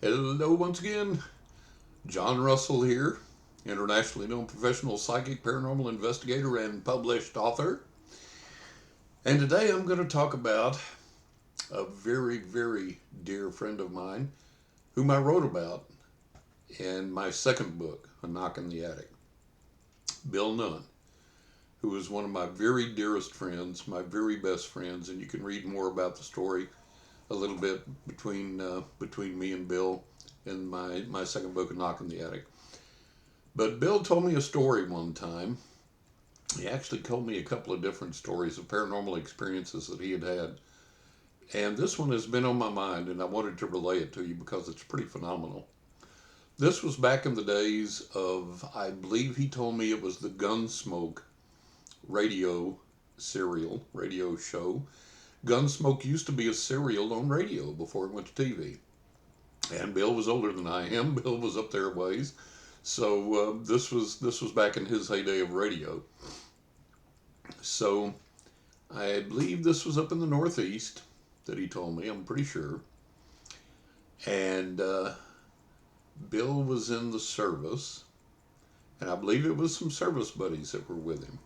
Hello once again. John Russell here, internationally known professional psychic, paranormal investigator, and published author. And today I'm going to talk about a very, very dear friend of mine whom I wrote about in my second book, A Knock in the Attic. Bill Nunn, who was one of my very dearest friends, my very best friends, and you can read more about the story a little bit between me and Bill in my second book, A Knock in the Attic. But Bill told me a story one time. He actually told me a couple of different stories of paranormal experiences that he had had. And this one has been on my mind, and I wanted to relay it to you because it's pretty phenomenal. This was back in the days of, I believe he told me it was the Gunsmoke radio show. Gunsmoke used to be a serial on radio before it went to TV. And Bill was older than I am. Bill was up there a ways. So this was back in his heyday of radio. So I believe this was up in the Northeast that he told me. I'm pretty sure. And Bill was in the service, and I believe it was some service buddies that were with him.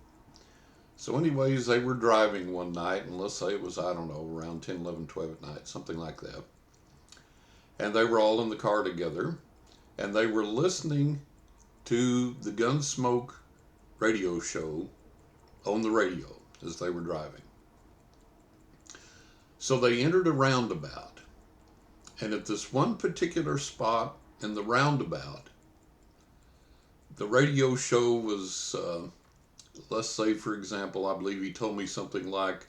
So anyways, they were driving one night, and let's say it was, I don't know, around 10, 11, 12 at night, something like that. And they were all in the car together, and they were listening to the Gunsmoke radio show on the radio as they were driving. So they entered a roundabout, and at this one particular spot in the roundabout, the radio show was, let's say, for example, I believe he told me something like,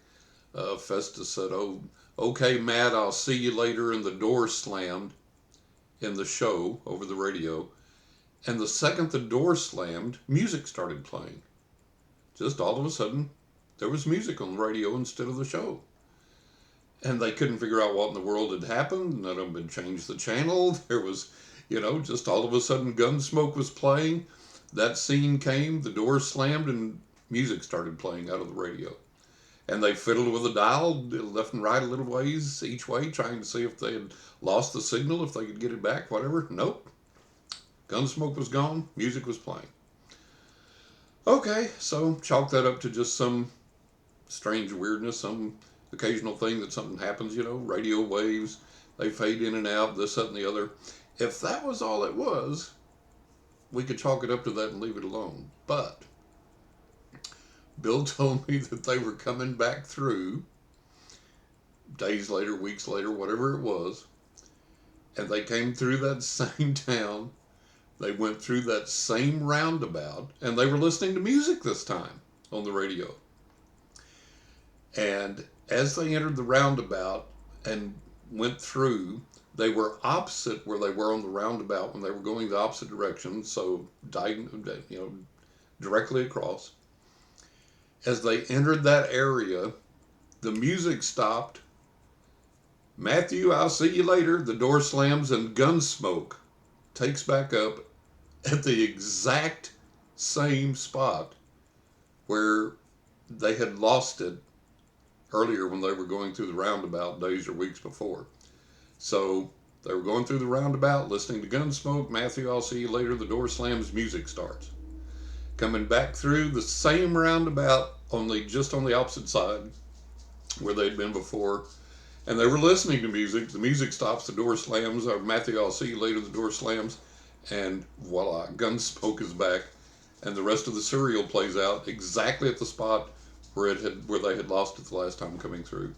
Festus said, "Oh, okay, Matt, I'll see you later," and the door slammed in the show over the radio. And the second the door slammed, music started playing. Just all of a sudden, there was music on the radio instead of the show. And they couldn't figure out what in the world had happened. None of them had changed the channel. There was, just all of a sudden Gunsmoke was playing. That scene came, the door slammed, and music started playing out of the radio. And they fiddled with the dial left and right a little ways each way, trying to see if they had lost the signal, if they could get it back, whatever. Nope. Gunsmoke was gone. Music was playing. Okay, so chalk that up to just some strange weirdness, some occasional thing that something happens, radio waves, they fade in and out, this, that, and the other. If that was all it was, we could chalk it up to that and leave it alone. But Bill told me that they were coming back through days later, weeks later, whatever it was, and they came through that same town. They went through that same roundabout, and they were listening to music this time on the radio. And as they entered the roundabout and went through, they were opposite where they were on the roundabout when they were going the opposite direction, so directly across. As they entered that area, the music stopped. "Matthew, I'll see you later." The door slams, and Gunsmoke takes back up at the exact same spot where they had lost it earlier when they were going through the roundabout days or weeks before. So they were going through the roundabout, listening to Gunsmoke. "Matthew, I'll see you later." The door slams, music starts. Coming back through the same roundabout, only just on the opposite side where they'd been before. And they were listening to music. The music stops, the door slams. "Matthew, I'll see you later." The door slams. And voila, Gunsmoke is back. And the rest of the serial plays out exactly at the spot where they had lost it the last time coming through.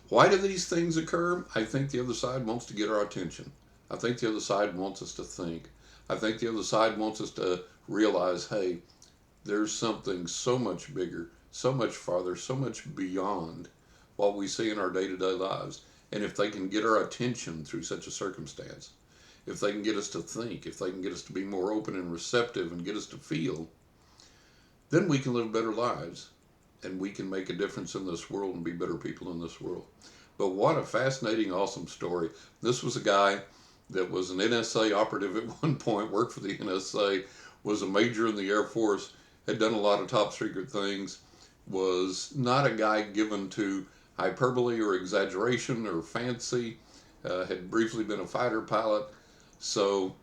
Why do these things occur? I think the other side wants to get our attention. I think the other side wants us to think. I think the other side wants us to realize, hey, there's something so much bigger, so much farther, so much beyond what we see in our day-to-day lives. And if they can get our attention through such a circumstance, if they can get us to think, if they can get us to be more open and receptive and get us to feel, then we can live better lives and we can make a difference in this world and be better people in this world. But what a fascinating, awesome story. This was a guy that was an NSA operative at one point, worked for the NSA, was a major in the Air Force, had done a lot of top secret things, was not a guy given to hyperbole or exaggeration or fancy, had briefly been a fighter pilot. So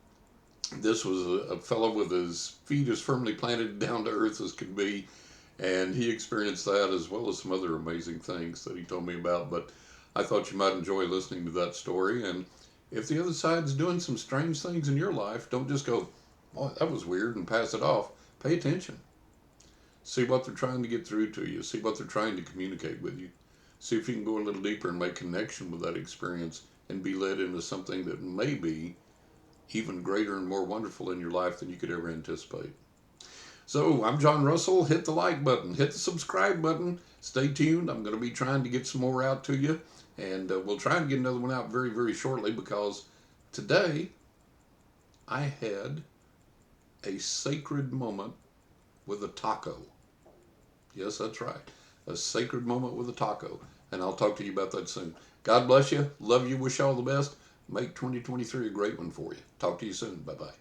this was a fellow with his feet as firmly planted down to earth as could be. And he experienced that as well as some other amazing things that he told me about. But I thought you might enjoy listening to that story. And if the other side's doing some strange things in your life, don't just go, "Oh, that was weird," and pass it off. Pay attention. See what they're trying to get through to you. See what they're trying to communicate with you. See if you can go a little deeper and make connection with that experience and be led into something that may be even greater and more wonderful in your life than you could ever anticipate. So I'm John Russell. Hit the like button, hit the subscribe button. Stay tuned. I'm going to be trying to get some more out to you, and we'll try and get another one out very, very shortly, because today I had a sacred moment with a taco. Yes, that's right. A sacred moment with a taco. And I'll talk to you about that soon. God bless you. Love you. Wish you all the best. Make 2023 a great one for you. Talk to you soon. Bye bye.